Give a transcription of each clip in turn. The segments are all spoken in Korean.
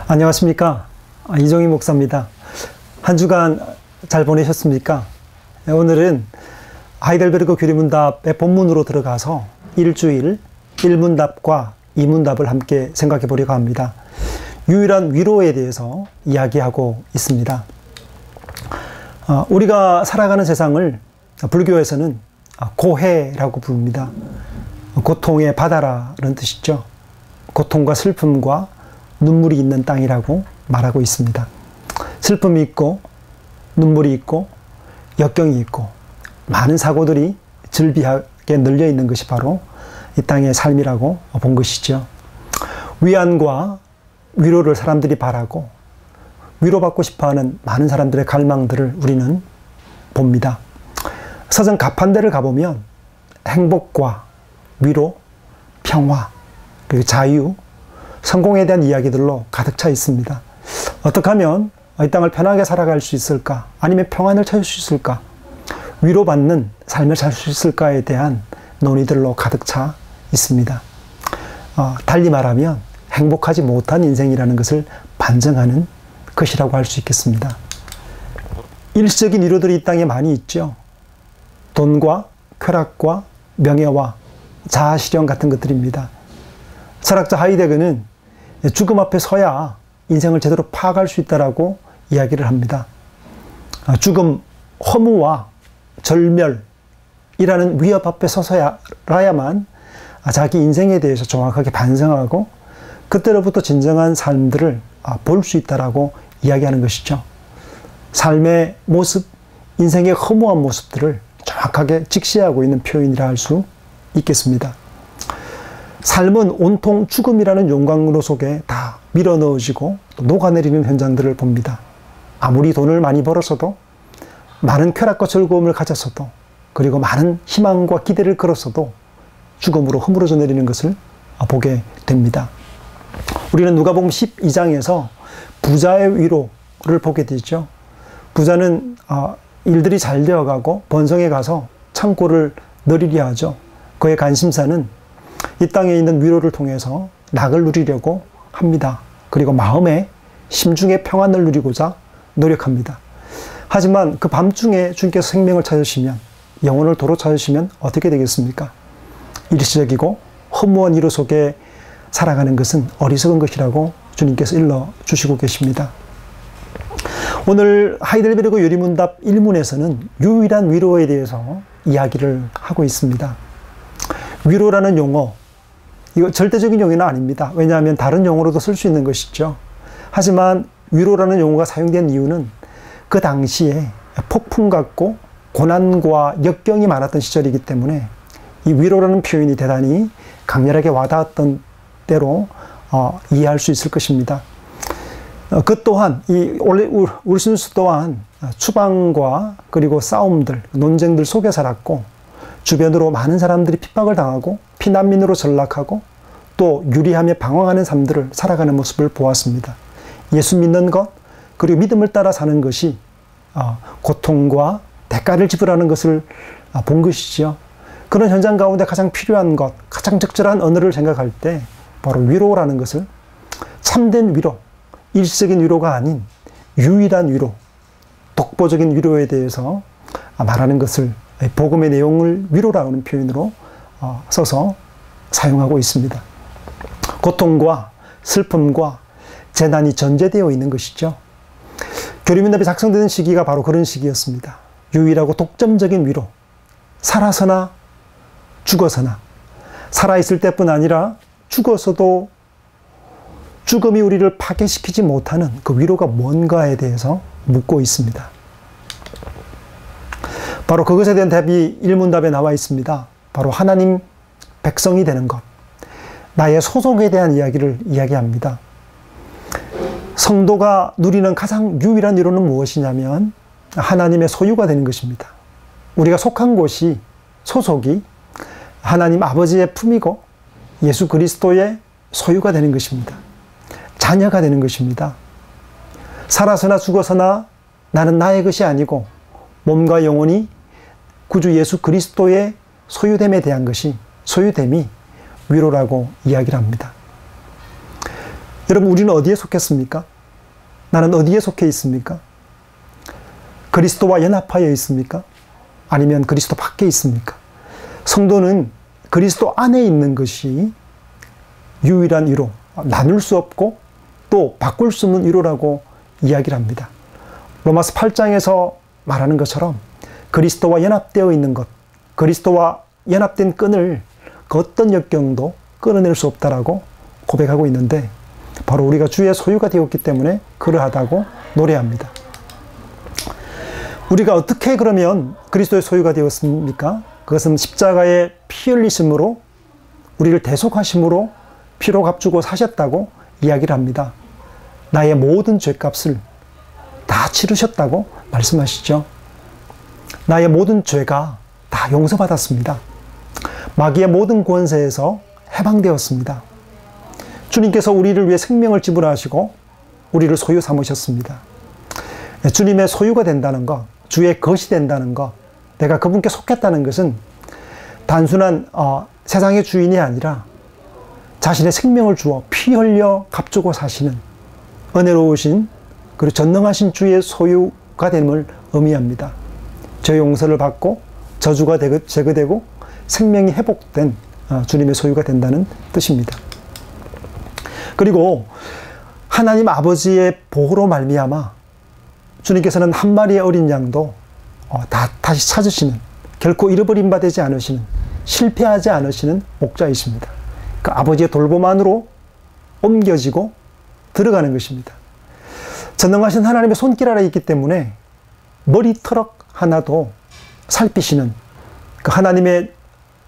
안녕하십니까. 이종희 목사입니다. 한 주간 잘 보내셨습니까? 오늘은 하이델베르그 교리문답의 본문으로 들어가서 일주일 1문답과 2문답을 함께 생각해 보려고 합니다. 유일한 위로에 대해서 이야기하고 있습니다. 우리가 살아가는 세상을 불교에서는 고해라고 부릅니다. 고통의 바다라는 뜻이죠. 고통과 슬픔과 눈물이 있는 땅이라고 말하고 있습니다. 슬픔이 있고 눈물이 있고 역경이 있고 많은 사고들이 즐비하게 널려 있는 것이 바로 이 땅의 삶이라고 본 것이죠. 위안과 위로를 사람들이 바라고 위로받고 싶어하는 많은 사람들의 갈망들을 우리는 봅니다. 서점 가판대를 가보면 행복과 위로, 평화, 그리고 자유, 성공에 대한 이야기들로 가득 차 있습니다. 어떻게 하면 이 땅을 편하게 살아갈 수 있을까? 아니면 평안을 찾을 수 있을까? 위로받는 삶을 살 수 있을까에 대한 논의들로 가득 차 있습니다. 달리 말하면 행복하지 못한 인생이라는 것을 반증하는 것이라고 할 수 있겠습니다. 일시적인 위로들이 이 땅에 많이 있죠. 돈과 쾌락과 명예와 자아실현 같은 것들입니다. 철학자 하이데거는 죽음 앞에 서야 인생을 제대로 파악할 수 있다라고 이야기를 합니다. 죽음, 허무와 절멸이라는 위협 앞에 서서야만 자기 인생에 대해서 정확하게 반성하고 그때로부터 진정한 삶들을 볼 수 있다라고 이야기하는 것이죠. 삶의 모습, 인생의 허무한 모습들을 정확하게 직시하고 있는 표현이라 할 수 있겠습니다. 삶은 온통 죽음이라는 용광로 속에 다 밀어넣어지고 녹아내리는 현장들을 봅니다. 아무리 돈을 많이 벌었어도, 많은 쾌락과 즐거움을 가졌어도, 그리고 많은 희망과 기대를 걸었어도 죽음으로 허물어져 내리는 것을 보게 됩니다. 우리는 누가복음 12장에서 부자의 위로를 보게 되죠. 부자는 일들이 잘 되어가고 번성해 가서 창고를 늘리려 하죠. 그의 관심사는 이 땅에 있는 위로를 통해서 낙을 누리려고 합니다. 그리고 마음의 심중의 평안을 누리고자 노력합니다. 하지만 그 밤중에 주님께서 생명을 찾으시면, 영혼을 도로 찾으시면 어떻게 되겠습니까? 일시적이고 허무한 위로 속에 살아가는 것은 어리석은 것이라고 주님께서 일러주시고 계십니다. 오늘 하이델베르그 요리문답 1문에서는 유일한 위로에 대해서 이야기를 하고 있습니다. 위로라는 용어, 이거 절대적인 용어는 아닙니다. 왜냐하면 다른 용어로도 쓸 수 있는 것이죠. 하지만 위로라는 용어가 사용된 이유는 그 당시에 폭풍 같고 고난과 역경이 많았던 시절이기 때문에 이 위로라는 표현이 대단히 강렬하게 와닿았던 때로 이해할 수 있을 것입니다. 그 또한 이 울신수 또한 추방과 그리고 싸움들, 논쟁들 속에 살았고 주변으로 많은 사람들이 핍박을 당하고 피난민으로 전락하고 또 유리하며 방황하는 삶들을 살아가는 모습을 보았습니다. 예수 믿는 것, 그리고 믿음을 따라 사는 것이 고통과 대가를 지불하는 것을 본 것이죠. 그런 현장 가운데 가장 필요한 것, 가장 적절한 언어를 생각할 때 바로 위로라는 것을 참된 위로, 일시적인 위로가 아닌 유일한 위로, 독보적인 위로에 대해서 말하는 것을 복음의 내용을 위로라는 표현으로 써서 사용하고 있습니다. 고통과 슬픔과 재난이 전제되어 있는 것이죠. 교리문답이 작성되는 시기가 바로 그런 시기였습니다. 유일하고 독점적인 위로, 살아서나 죽어서나, 살아있을 때뿐 아니라 죽어서도 죽음이 우리를 파괴시키지 못하는 그 위로가 뭔가에 대해서 묻고 있습니다. 바로 그것에 대한 답이 1문답에 나와 있습니다. 바로 하나님 백성이 되는 것, 나의 소속에 대한 이야기를 이야기합니다. 성도가 누리는 가장 유일한 위로는 무엇이냐면 하나님의 소유가 되는 것입니다. 우리가 속한 곳이, 소속이 하나님 아버지의 품이고 예수 그리스도의 소유가 되는 것입니다. 자녀가 되는 것입니다. 살아서나 죽어서나 나는 나의 것이 아니고 몸과 영혼이 구주 예수 그리스도의 소유됨에 대한 것이, 소유됨이 위로라고 이야기를 합니다. 여러분, 우리는 어디에 속했습니까? 나는 어디에 속해 있습니까? 그리스도와 연합하여 있습니까? 아니면 그리스도 밖에 있습니까? 성도는 그리스도 안에 있는 것이 유일한 위로, 나눌 수 없고 또 바꿀 수 없는 위로라고 이야기를 합니다. 로마서 8장에서 말하는 것처럼 그리스도와 연합되어 있는 것, 그리스도와 연합된 끈을 그 어떤 역경도 끊어낼 수 없다라고 고백하고 있는데, 바로 우리가 주의 소유가 되었기 때문에 그러하다고 노래합니다. 우리가 어떻게 그러면 그리스도의 소유가 되었습니까? 그것은 십자가의 피 흘리심으로, 우리를 대속하심으로 피로 값주고 사셨다고 이야기를 합니다. 나의 모든 죄값을 다 치르셨다고 말씀하시죠. 나의 모든 죄가 다 용서받았습니다. 마귀의 모든 권세에서 해방되었습니다. 주님께서 우리를 위해 생명을 지불하시고 우리를 소유 삼으셨습니다. 주님의 소유가 된다는 것, 주의 것이 된다는 것, 내가 그분께 속했다는 것은 단순한 세상의 주인이 아니라 자신의 생명을 주어 피 흘려 값주고 사시는 은혜로우신 그리고 전능하신 주의 소유가 됨을 의미합니다. 죄 용서를 받고 저주가 제거되고 생명이 회복된 주님의 소유가 된다는 뜻입니다. 그리고 하나님 아버지의 보호로 말미암아 주님께서는 한 마리의 어린 양도 다시 찾으시는, 결코 잃어버린 바 되지 않으시는, 실패하지 않으시는 목자이십니다. 그 아버지의 돌봄 안으로 옮겨지고 들어가는 것입니다. 전능하신 하나님의 손길 아래 있기 때문에 머리털럭 하나도 살피시는 그 하나님의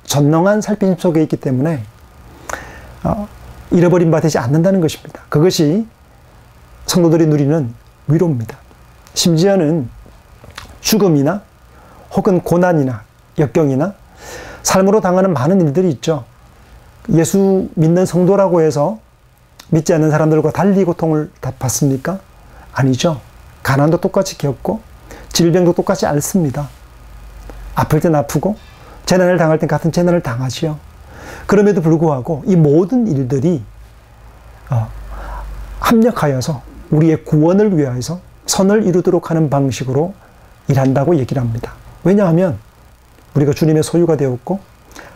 전능한 살피심 속에 있기 때문에 잃어버린 바 되지 않는다는 것입니다. 그것이 성도들이 누리는 위로입니다. 심지어는 죽음이나 혹은 고난이나 역경이나 삶으로 당하는 많은 일들이 있죠. 예수 믿는 성도라고 해서 믿지 않는 사람들과 달리 고통을 받습니까? 아니죠. 가난도 똑같이 겪고 질병도 똑같이 앓습니다. 아플 땐 아프고 재난을 당할 땐 같은 재난을 당하지요. 그럼에도 불구하고 이 모든 일들이 합력하여서 우리의 구원을 위하여서 선을 이루도록 하는 방식으로 일한다고 얘기를 합니다. 왜냐하면 우리가 주님의 소유가 되었고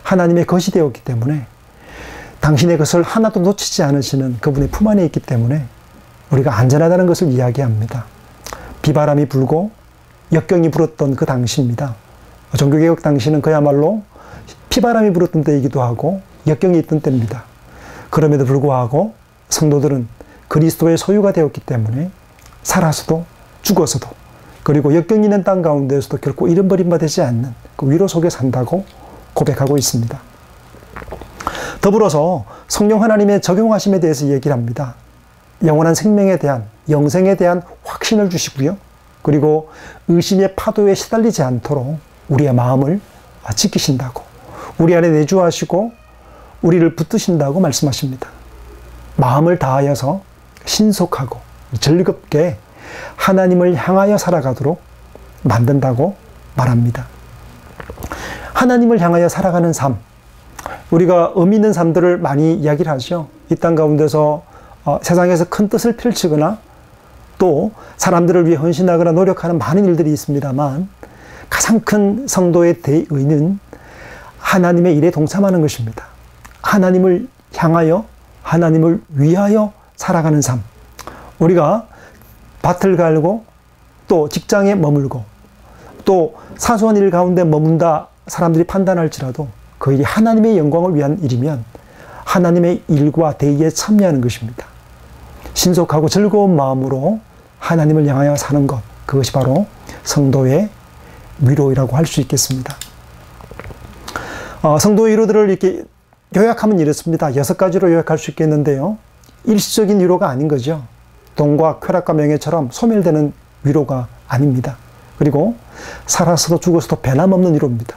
하나님의 것이 되었기 때문에, 당신의 것을 하나도 놓치지 않으시는 그분의 품 안에 있기 때문에 우리가 안전하다는 것을 이야기합니다. 비바람이 불고 역경이 불었던 그 당시입니다. 종교개혁 당시는 그야말로 피바람이 불었던 때이기도 하고 역경이 있던 때입니다. 그럼에도 불구하고 성도들은 그리스도의 소유가 되었기 때문에 살아서도 죽어서도, 그리고 역경이 있는 땅 가운데에서도 결코 잃어버린 바 되지 않는 그 위로 속에 산다고 고백하고 있습니다. 더불어서 성령 하나님의 적용하심에 대해서 얘기를 합니다. 영원한 생명에 대한, 영생에 대한 확신을 주시고요. 그리고 의심의 파도에 시달리지 않도록 우리의 마음을 지키신다고, 우리 안에 내주하시고 우리를 붙드신다고 말씀하십니다. 마음을 다하여서 신속하고 즐겁게 하나님을 향하여 살아가도록 만든다고 말합니다. 하나님을 향하여 살아가는 삶, 우리가 의미 있는 삶들을 많이 이야기를 하죠. 이 땅 가운데서 세상에서 큰 뜻을 펼치거나 또 사람들을 위해 헌신하거나 노력하는 많은 일들이 있습니다만, 가장 큰 성도의 대의는 하나님의 일에 동참하는 것입니다. 하나님을 향하여, 하나님을 위하여 살아가는 삶. 우리가 밭을 갈고 또 직장에 머물고 또 사소한 일 가운데 머문다 사람들이 판단할지라도 그 일이 하나님의 영광을 위한 일이면 하나님의 일과 대의에 참여하는 것입니다. 신속하고 즐거운 마음으로 하나님을 향하여 사는 것, 그것이 바로 성도의 위로라고 할 수 있겠습니다. 성도의 위로들을 이렇게 요약하면 이렇습니다. 6가지로 요약할 수 있겠는데요. 일시적인 위로가 아닌 거죠. 돈과 쾌락과 명예처럼 소멸되는 위로가 아닙니다. 그리고 살아서도 죽어서도 변함없는 위로입니다.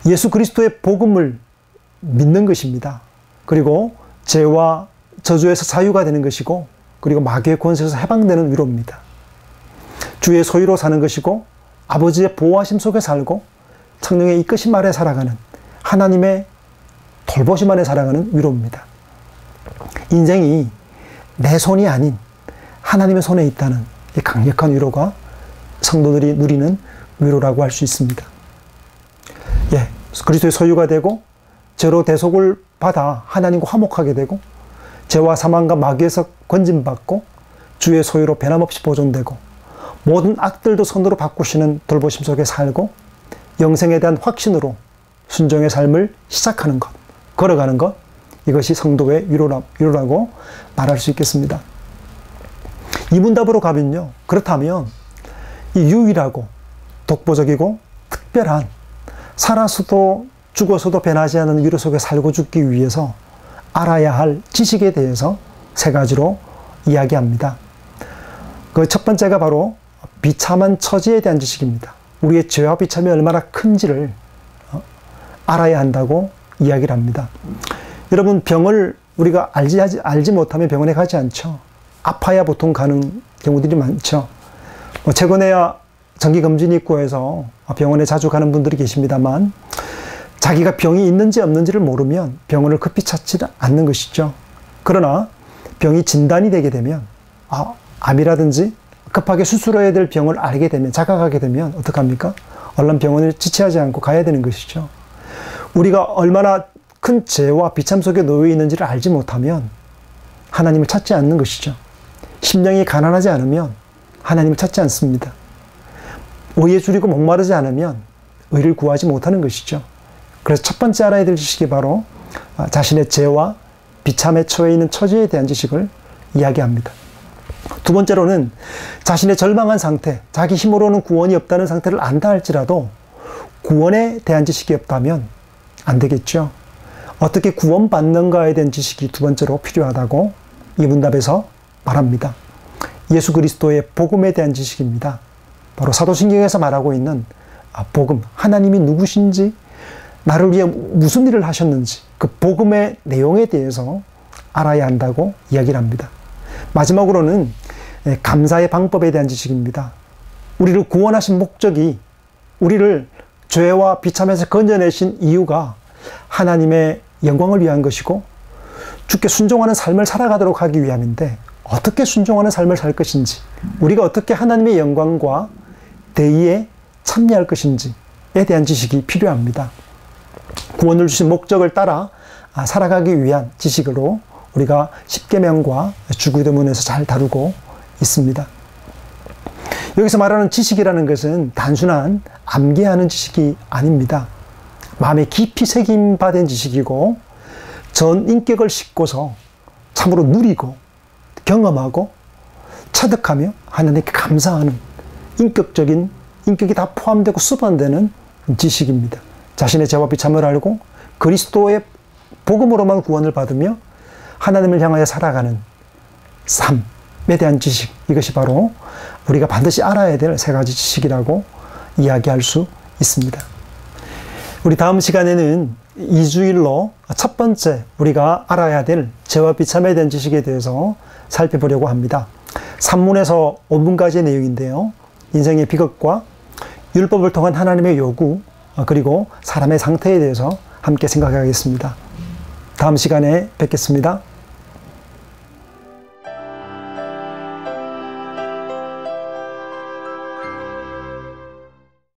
예수 그리스도의 복음을 믿는 것입니다. 그리고 죄와 저주에서 자유가 되는 것이고, 그리고 마귀의 권세에서 해방되는 위로입니다. 주의 소유로 사는 것이고, 아버지의 보호하심 속에 살고 성령의 이끄심 아래 살아가는, 하나님의 돌보심 안에 살아가는 위로입니다. 인생이 내 손이 아닌 하나님의 손에 있다는 이 강력한 위로가 성도들이 누리는 위로라고 할 수 있습니다. 예, 그리스도의 소유가 되고 죄로 대속을 받아 하나님과 화목하게 되고 죄와 사망과 마귀에서 건짐받고 주의 소유로 변함없이 보존되고 모든 악들도 선으로 바꾸시는 돌보심 속에 살고 영생에 대한 확신으로 순종의 삶을 시작하는 것, 걸어가는 것, 이것이 성도의 위로라고 말할 수 있겠습니다. 이문답으로 가면요, 그렇다면 이 유일하고 독보적이고 특별한 살아서도 죽어서도 변하지 않는 위로 속에 살고 죽기 위해서 알아야 할 지식에 대해서 세 가지로 이야기합니다. 그 첫 번째가 바로 비참한 처지에 대한 지식입니다. 우리의 죄와 비참이 얼마나 큰지를 알아야 한다고 이야기를 합니다. 여러분, 병을 우리가 알지 못하면 병원에 가지 않죠. 아파야 보통 가는 경우들이 많죠. 최근에야 정기검진 있고 해서 병원에 자주 가는 분들이 계십니다만 자기가 병이 있는지 없는지를 모르면 병원을 급히 찾지 않는 것이죠. 그러나 병이 진단이 되게 되면 암이라든지 급하게 수술해야 될 병을 알게 되면, 자각하게 되면 어떡합니까? 얼른 병원을 지체하지 않고 가야 되는 것이죠. 우리가 얼마나 큰 죄와 비참 속에 놓여 있는지를 알지 못하면 하나님을 찾지 않는 것이죠. 심령이 가난하지 않으면 하나님을 찾지 않습니다. 의에 줄이고 목마르지 않으면 의를 구하지 못하는 것이죠. 그래서 첫 번째 알아야 될 지식이 바로 자신의 죄와 비참에 처해 있는 처지에 대한 지식을 이야기합니다. 두 번째로는 자신의 절망한 상태, 자기 힘으로는 구원이 없다는 상태를 안다 할지라도 구원에 대한 지식이 없다면 안 되겠죠. 어떻게 구원받는가에 대한 지식이 두 번째로 필요하다고 이 문답에서 말합니다. 예수 그리스도의 복음에 대한 지식입니다. 바로 사도신경에서 말하고 있는 복음, 하나님이 누구신지, 나를 위해 무슨 일을 하셨는지 그 복음의 내용에 대해서 알아야 한다고 이야기를 합니다. 마지막으로는 감사의 방법에 대한 지식입니다. 우리를 구원하신 목적이, 우리를 죄와 비참에서 건져내신 이유가 하나님의 영광을 위한 것이고 주께 순종하는 삶을 살아가도록 하기 위함인데, 어떻게 순종하는 삶을 살 것인지, 우리가 어떻게 하나님의 영광과 대의에 참여할 것인지에 대한 지식이 필요합니다. 구원을 주신 목적을 따라 살아가기 위한 지식으로 우리가 십계명과 주기도문에서 잘 다루고 있습니다. 여기서 말하는 지식이라는 것은 단순한 암기하는 지식이 아닙니다. 마음에 깊이 새김받은 지식이고 전 인격을 싣고서 참으로 누리고 경험하고 체득하며 하나님께 감사하는 인격이 다 포함되고 수반되는 지식입니다. 자신의 죄와 비참을 알고 그리스도의 복음으로만 구원을 받으며 하나님을 향하여 살아가는 삶에 대한 지식, 이것이 바로 우리가 반드시 알아야 될 세 가지 지식이라고 이야기할 수 있습니다. 우리 다음 시간에는 2주일로 첫 번째 우리가 알아야 될 죄와 비참에 대한 지식에 대해서 살펴보려고 합니다. 산문에서 5분까지의 내용인데요. 인생의 비극과 율법을 통한 하나님의 요구, 그리고 사람의 상태에 대해서 함께 생각하겠습니다. 다음 시간에 뵙겠습니다.